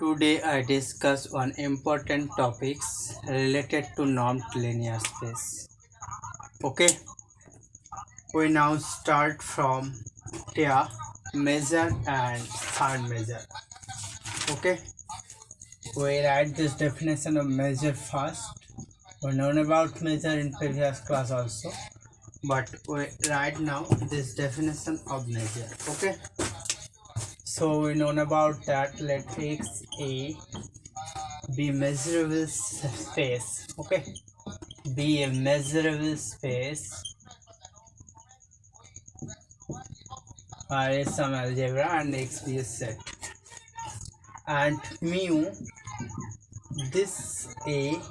Today I discuss one important topics related to non-linear space. Okay, we now start from here, measure and third measure. Okay, we write this definition of measure first. We known about measure in previous class also, but we write now this definition of measure. Okay, so we known about that. Let x a be measurable space. Okay, be a measurable space is some algebra and x be a set, and mu this a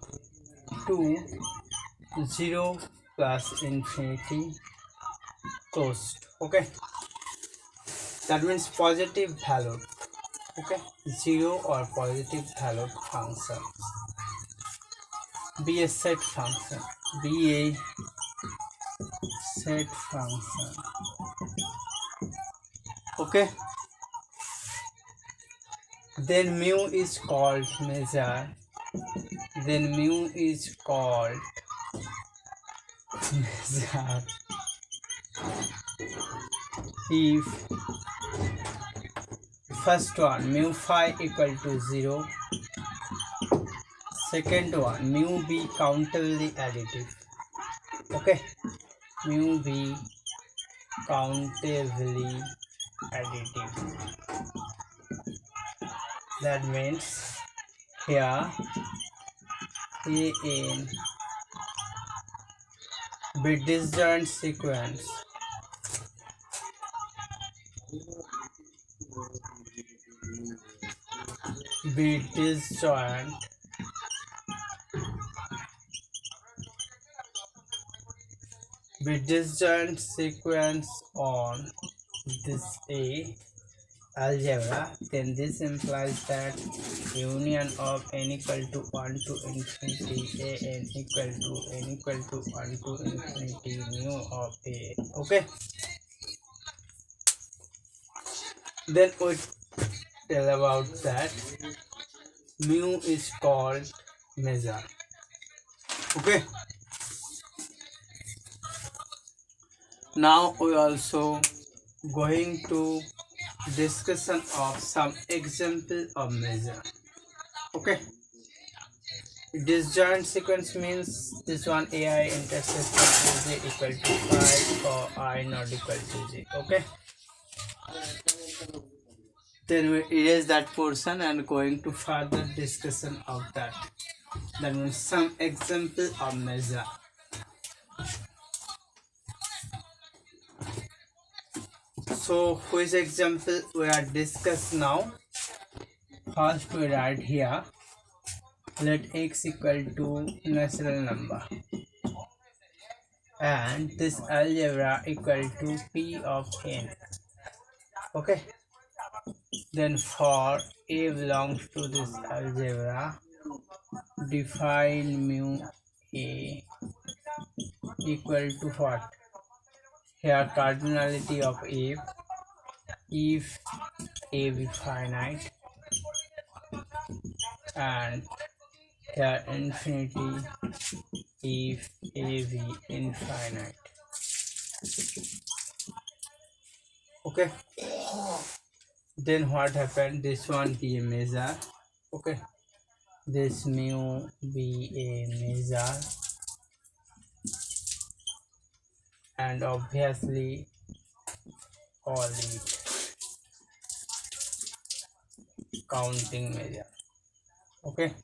to 0 plus infinity closed. Okay, that means positive value. Okay, 0 or positive value function, be a set function, be a set function. Okay, then mu is called measure, then mu is called measure if first one mu phi equal to 0, second one mu be countably additive. Okay, mu be countably additive. That means here in bit disjoint sequence bit disjoint sequence on this A algebra, then this implies that union of n equal to 1 to infinity a n equal to 1 to infinity mu of a. Okay, then we tell about that mu is called measure. Okay, now we also going to discussion of some example of measure. Okay, disjoint sequence means this one ai intercept of j equal to 5 or I not equal to j. Okay, then we erase that portion and going to further discussion of that. That means some example of measure. So which example we are discuss now? First we write here, let x equal to natural number and this algebra equal to p of n. Okay, then for a belongs to this algebra, define mu a equal to what? Here cardinality of if a be finite, and here infinity if a be infinite. Okay, then what happened? This one be a measure. Okay, this mu be a measure, and obviously call it counting measure. Okay,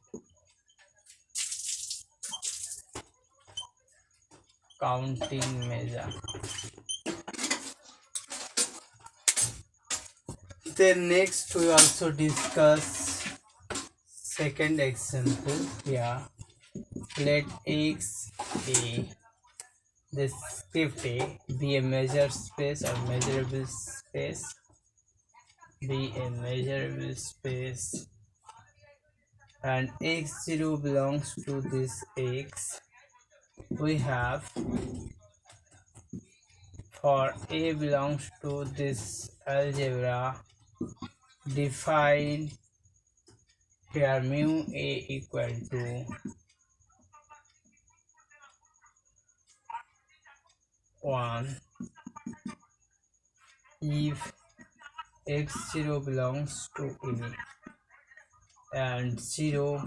counting measure. Then next we also discuss second example here. Let x a, this script a, be a measure space or measurable space, be a measurable space, and x0 belongs to this x. We have for a belongs to this algebra, define here mu a equal to one if x0 belongs to a and 0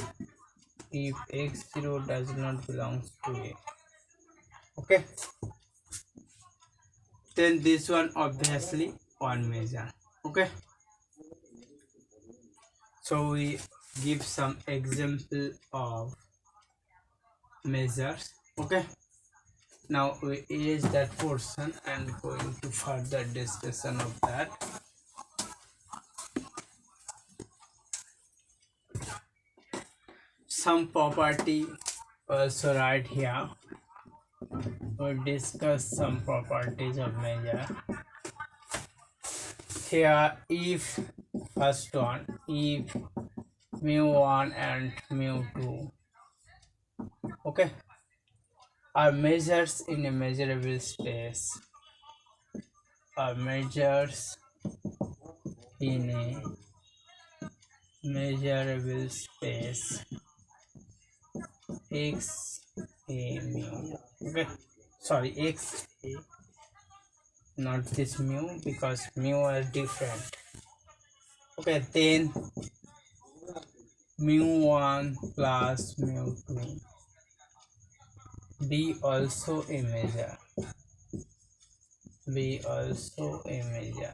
if x0 does not belong to a. Okay, then this one obviously one measure. Okay, so we give some example of measures. Okay, now we erase that portion and going to further discussion of that. Some property also right here. We'll discuss some properties of measure. Here, if first one, if mu1 and mu2, okay, are measures in a measurable space, are measures in a measurable space x a mu. Okay, sorry, x a, not this mu because mu are different. Okay, then mu1 plus mu2 be also a measure, be also a measure.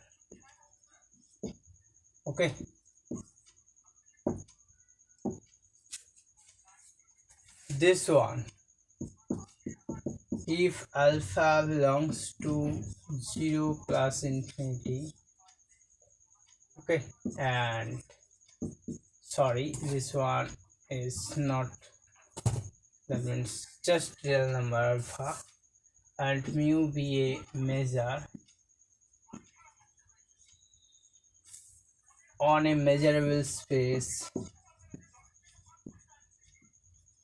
Okay, this one, if alpha belongs to 0 plus infinity, okay, and sorry, this one is not, that means just real number alpha, and mu be a measure on a measurable space,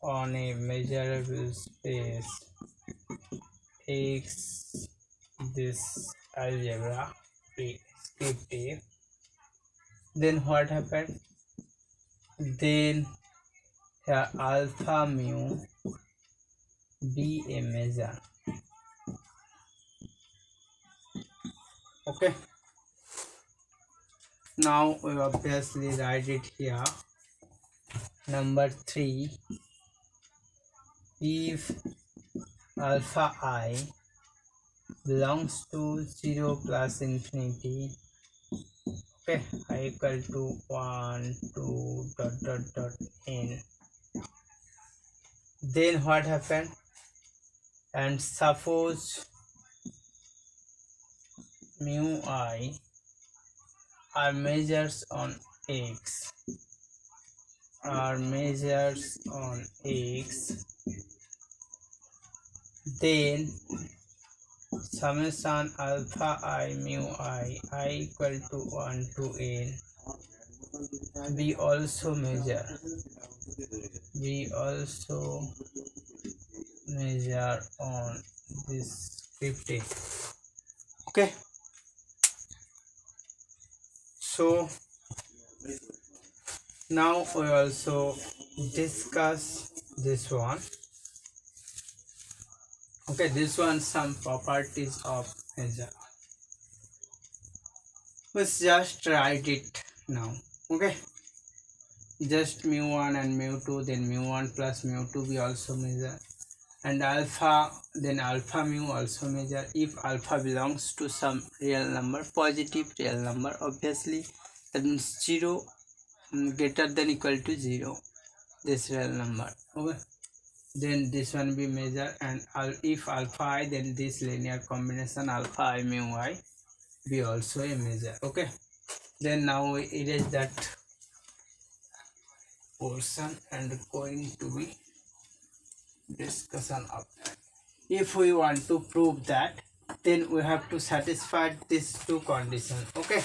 on a measurable space x, this algebra script A, then what happened? Then here alpha mu be a measure. Okay, now we obviously write it here. Number 3, if alpha I belongs to 0 plus infinity, okay, I equal to 1 2 dot n, then what happened? And suppose mu I are measures on x, are measures on x, then summation alpha I mu I equal to 1 to n we also measure, we also measure on this 50. Okay, so now we also discuss this one. Okay, this one, some properties of measure. Let's just write it now. Okay, just mu1 and mu2, then mu1 plus mu2 we also measure, and alpha, then alpha mu also measure if alpha belongs to some real number, positive real number, obviously that means 0 greater than equal to 0, this real number. Okay, then this one be measure, and if alpha I, then this linear combination alpha I mu I be also a measure. Okay, then now we erase that portion and going to be discussion of that. If we want to prove that, then we have to satisfy these two conditions. Okay,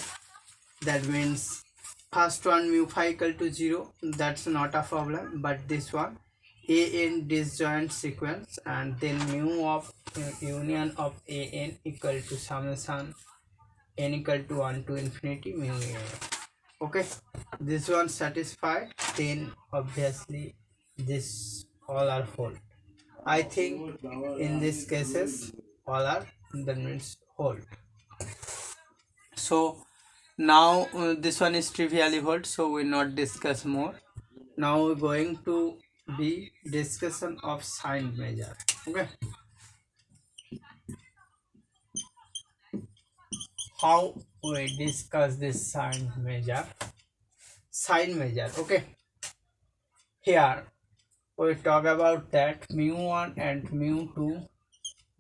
that means first one mu phi equal to 0, that's not a problem, but this one an disjoint sequence, and then mu of union of an equal to summation n equal to 1 to infinity mu a. Okay, this one satisfied, then obviously this all are whole. I think in these cases all are, that means whole. So now this one is trivially whole, so we'll not discuss more. Now we're going to be discussion of signed measure. Okay, how we discuss this signed measure? Signed measure. Okay, here we talk about that mu1 and mu2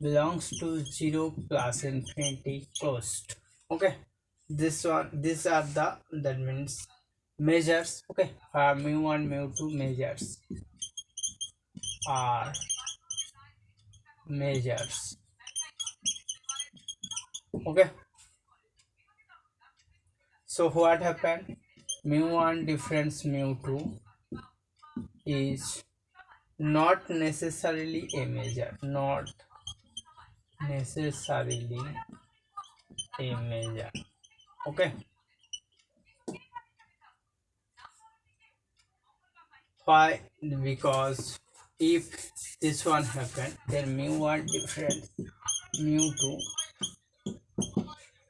belongs to 0 plus infinity cost. Okay, this one, these are the, that means measures. Okay, mu1 mu2 measures are measures. Okay, so what happened? Mu1 difference mu2 is not necessarily a measure, not necessarily a measure. Okay, why? Because if this one happened, then mu1 difference mu2,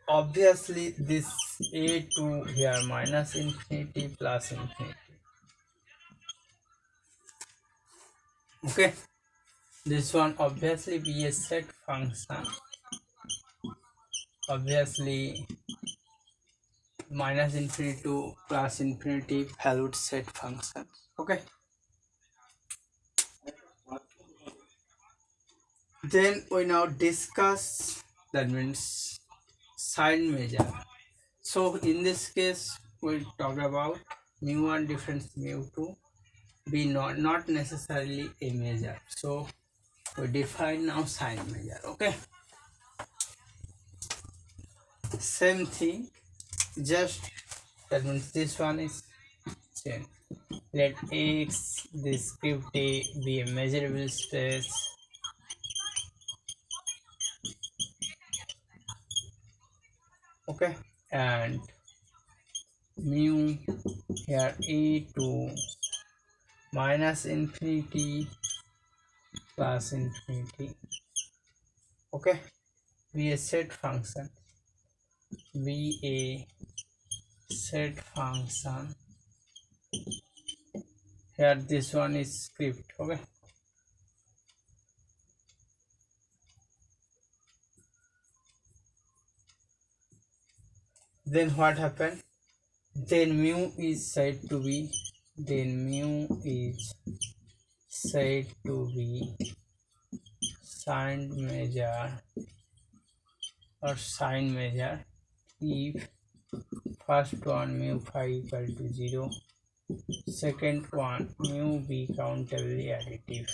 obviously this a2 here minus infinity plus infinity. Okay, this one obviously be a set function, obviously minus infinity to plus infinity valued set function. Okay, then we now discuss, that means sign measure. So in this case we'll talk about mu1 difference mu2 be not necessarily a measure, so we define now sign measure. Okay, same thing, just, that means this one is same. Let x descript A be a measurable space. Okay, and mu here a2 minus infinity plus infinity. Okay, be a set function, be a set function. Here this one is script. Okay, then what happened? Then mu is said to be, then mu is said to be signed measure or sign measure if first one mu phi equal to 0, second one mu be countably additive.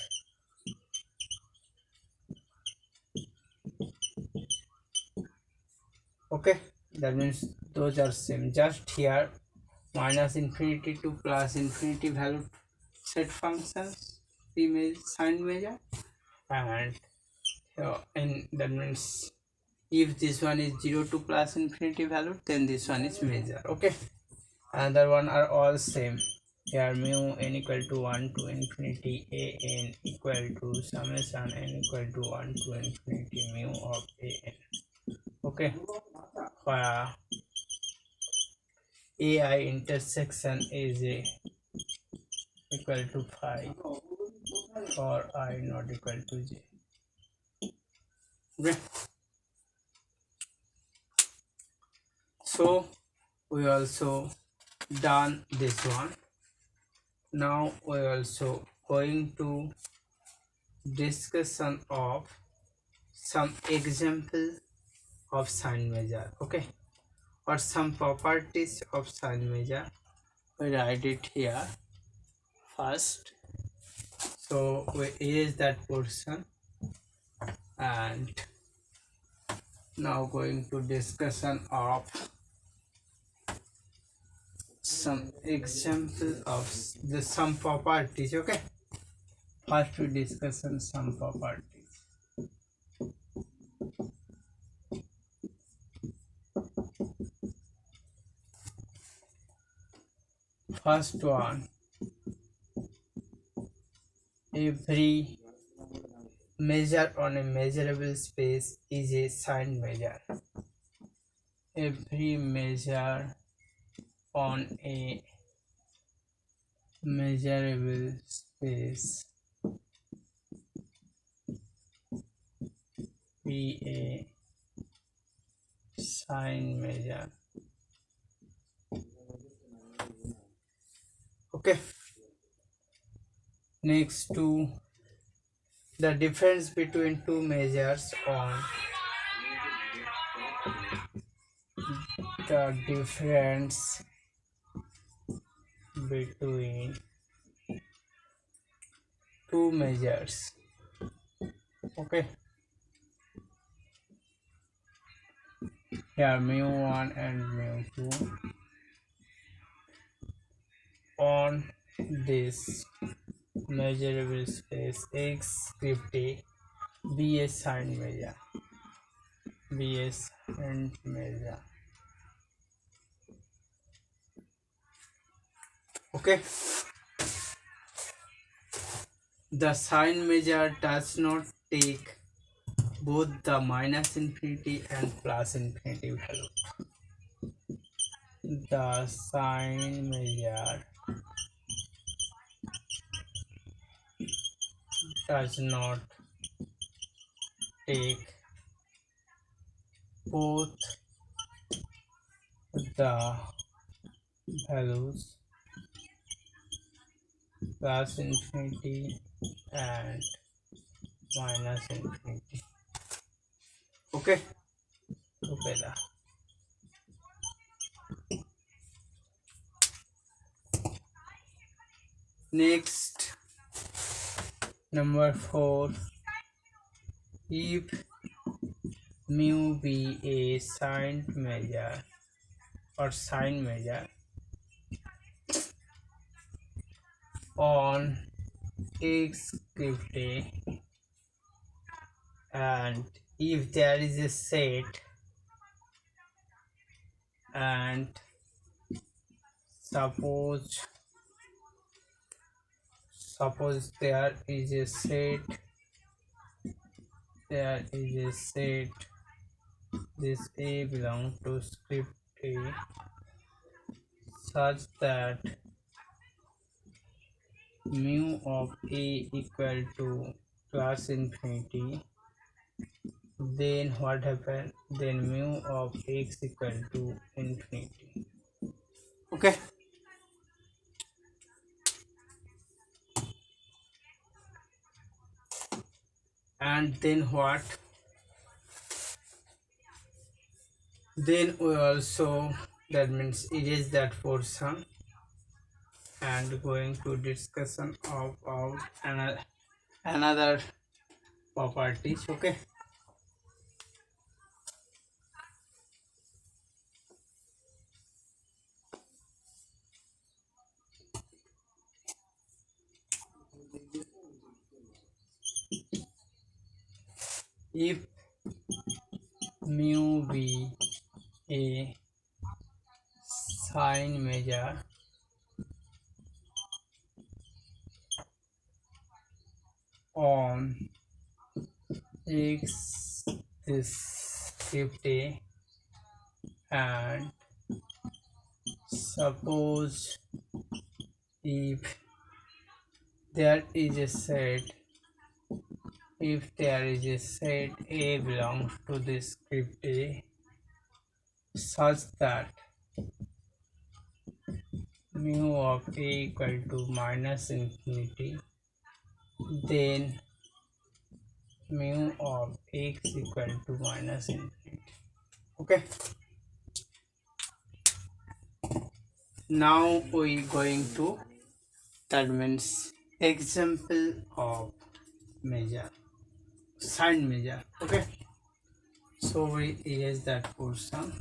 Okay, that means those are same, just here minus infinity to plus infinity valued set functions be sign measure, and and that means if this one is 0 to plus infinity value, then this one is measure. Okay, another one are all same. Here mu n equal to 1 to infinity a n equal to summation n equal to 1 to infinity mu of a n. Okay, where ai intersection is a equal to phi or I not equal to j. Okay, so we also done this one. Now we also going to discussion of some example of sign measure. Okay, or some properties of sign measure. We write it here first, so we erase that portion, and now going to discussion of some example of the some properties. Okay, first we discussion some properties. First one, every measure on a measurable space is a signed measure. Every measure on a measurable space be a signed measure. Okay. Next to the difference between two measures on the difference between two measures. Okay, here mu1 and mu2 on this measurable space x50 be a signed measure. Be a signed measure. Okay, the signed measure does not take both the minus infinity and plus infinity value. The signed measure does not take both the values plus infinity and minus infinity. Okay, together. Next, number 4. If mu be a signed measure or sign measure on x50 and if there is a set and suppose there is a set this A belongs to script A such that mu of A equal to plus infinity, then what happens? Then mu of x equal to infinity. Okay. And then what? Then we also, that means erase that portion and going to discussion of another properties. Okay. If mu be a sign measure on x is 50 and suppose if there is a set A belongs to this script A such that mu of A equal to minus infinity, then mu of x equal to minus infinity. Okay, now we going to, that means example of measure, sign measure. Okay, so we erase that portion.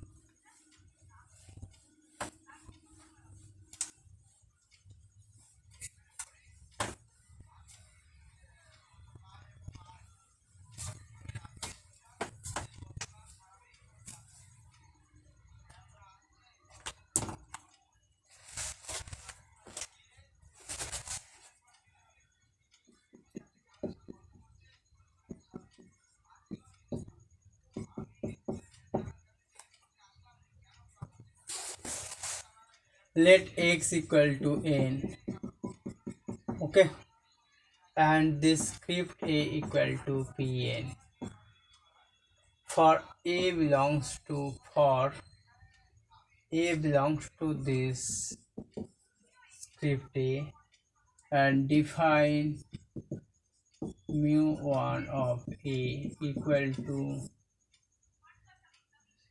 let x equal to n. Okay, and this script a equal to pn. For a belongs to this script a, and define mu1 of a equal to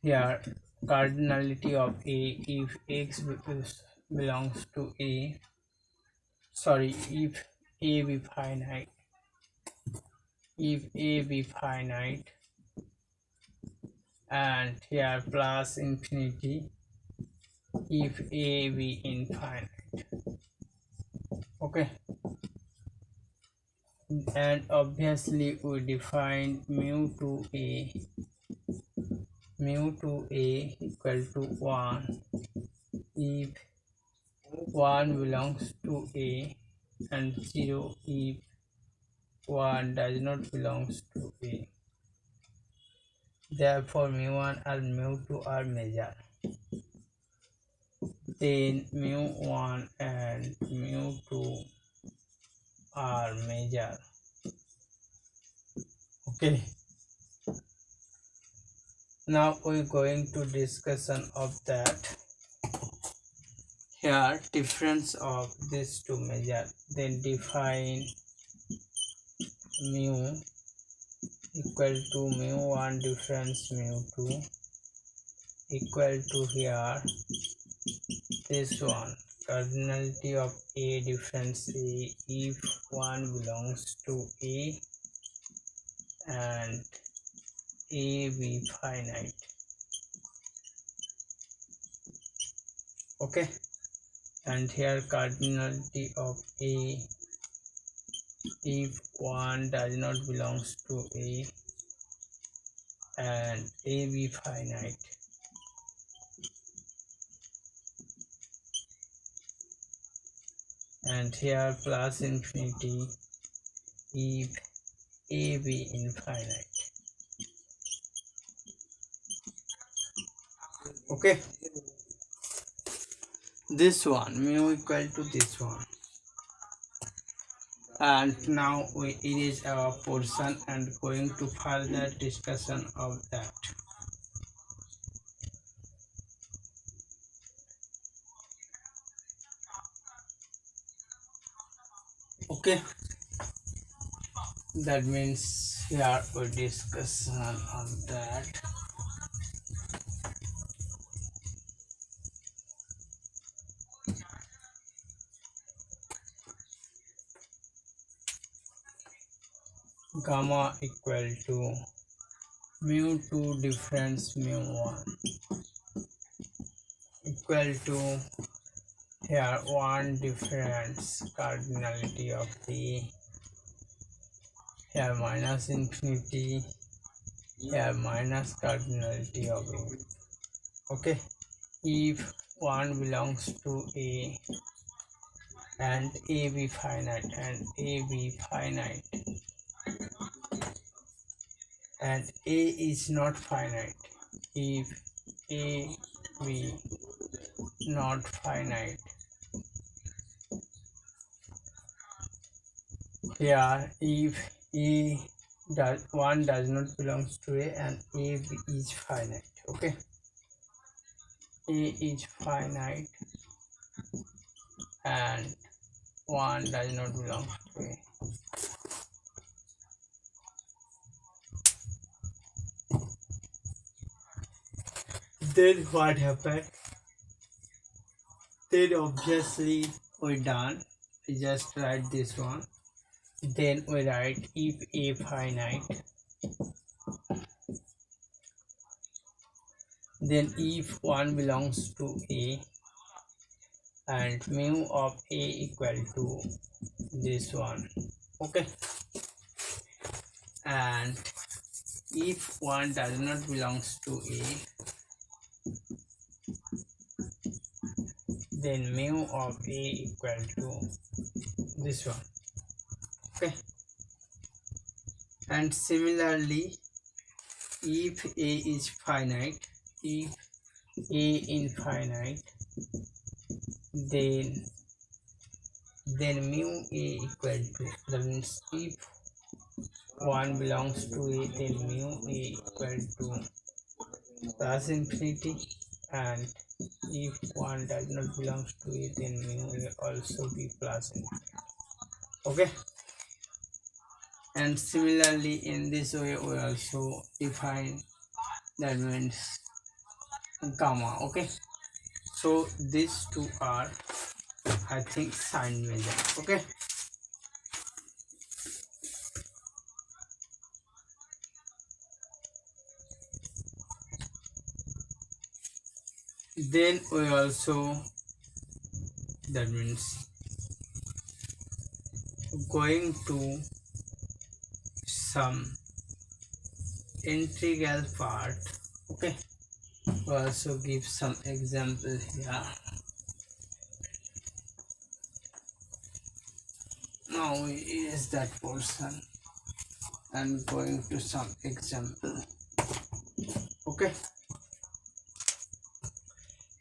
here cardinality of a if x belongs to a, sorry, if a be finite, if a be finite, and here plus infinity if a be infinite. Okay, and obviously we define mu to a equal to 1 if 1 belongs to a, and 0 if 1 does not belongs to a. Therefore mu1 and mu2 are measure. Then mu1 and mu2 are measure. Okay, now we're going to discussion of that. Here difference of these two measure. Then define mu equal to mu1 difference mu2 equal to here this one cardinality of a difference a if 1 belongs to a and a be finite. Okay, and here cardinality of a if 1 does not belongs to a and a be finite. And here plus infinity if a be infinite. Okay, this one mu equal to this one, and now we erase our portion and going to further discussion of that. Okay, that means here we discussion on that. Gamma equal to mu2 difference mu1 equal to here 1 difference cardinality of the here minus infinity here minus cardinality of it. Okay, if 1 belongs to a and a be finite and a be finite and a is not finite, if a be not finite, here if a does 1 does not belongs to a and a is finite. Okay, a is finite and 1 does not belong to a. Then what happened? Then obviously we done. We just write this one. Then we write if a finite. Then if 1 belongs to a and mu of a equal to this one. Okay. And if 1 does not belongs to a, then mu of a equal to this one. Okay, and similarly if a is finite, if a infinite, then mu a equal to, that means if 1 belongs to a, then mu a equal to plus infinity, and if 1 does not belong to it, then mu will also be plus infinity. Okay, and similarly in this way we also define, that means gamma. Okay, so these two are, I think, sign measure. Okay, then we also, that means going to some integral part. Okay, we also give some example here. Now is that portion and going to some example. Okay,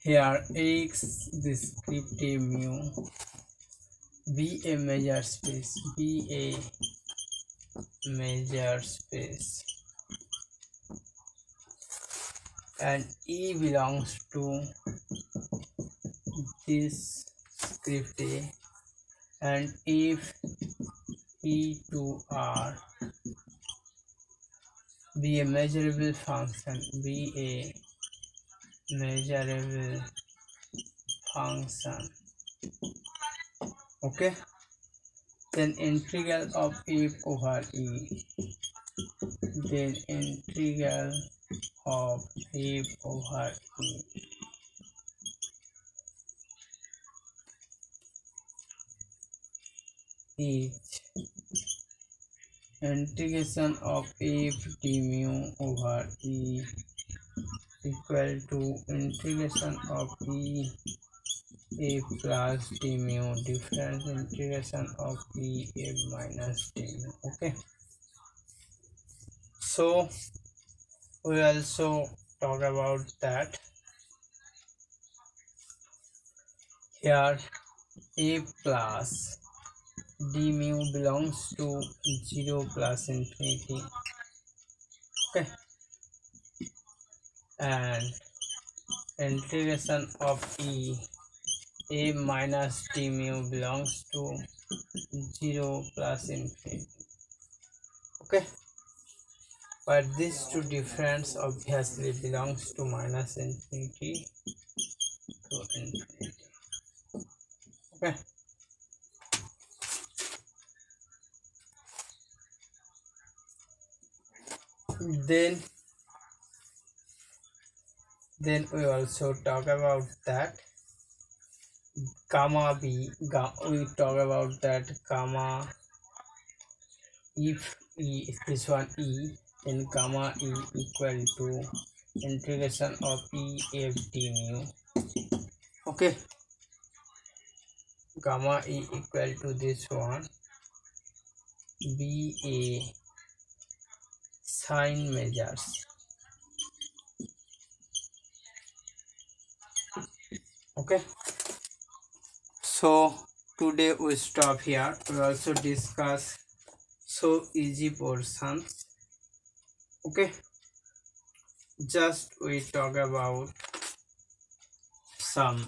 here x descriptive mu be a measure space, be a measure space, and E belongs to this script A, and if E2R be a measurable function, be a measurable function. Okay, then integral of f over E, then integral of f over E is integration of f d mu over E equal to integration of E a plus d mu difference integration of E a minus d mu. Okay, so we also talk about that. Here a plus d mu belongs to 0 plus infinity. Okay, and integration of E a minus d mu belongs to 0 plus infinity. Okay, but these two difference obviously belongs to minus infinity to infinity. Okay, then we also talk about that gamma b, we talk about that gamma, if E is this one E, then gamma E equal to integration of E f d mu. Okay, gamma E equal to this one, be a sign measures. Okay, so today we stop here. We also discuss so easy portions. Okay, just we talk about some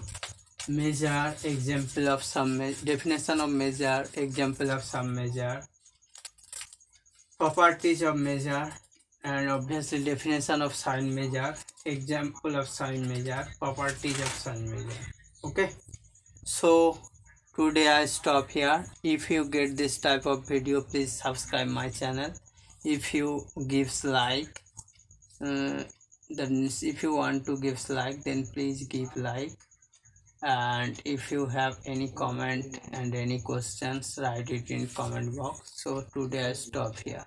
measure, example of some definition of measure, example of some measure, properties of measure, and obviously definition of sign measure, example of sign measure, properties of sign measure. Okay, so today I stop here. If you get this type of video, please subscribe my channel. If you gives like, that means if you want to give like, then please give like, and if you have any comment and any questions, write it in comment box. So today I stop here.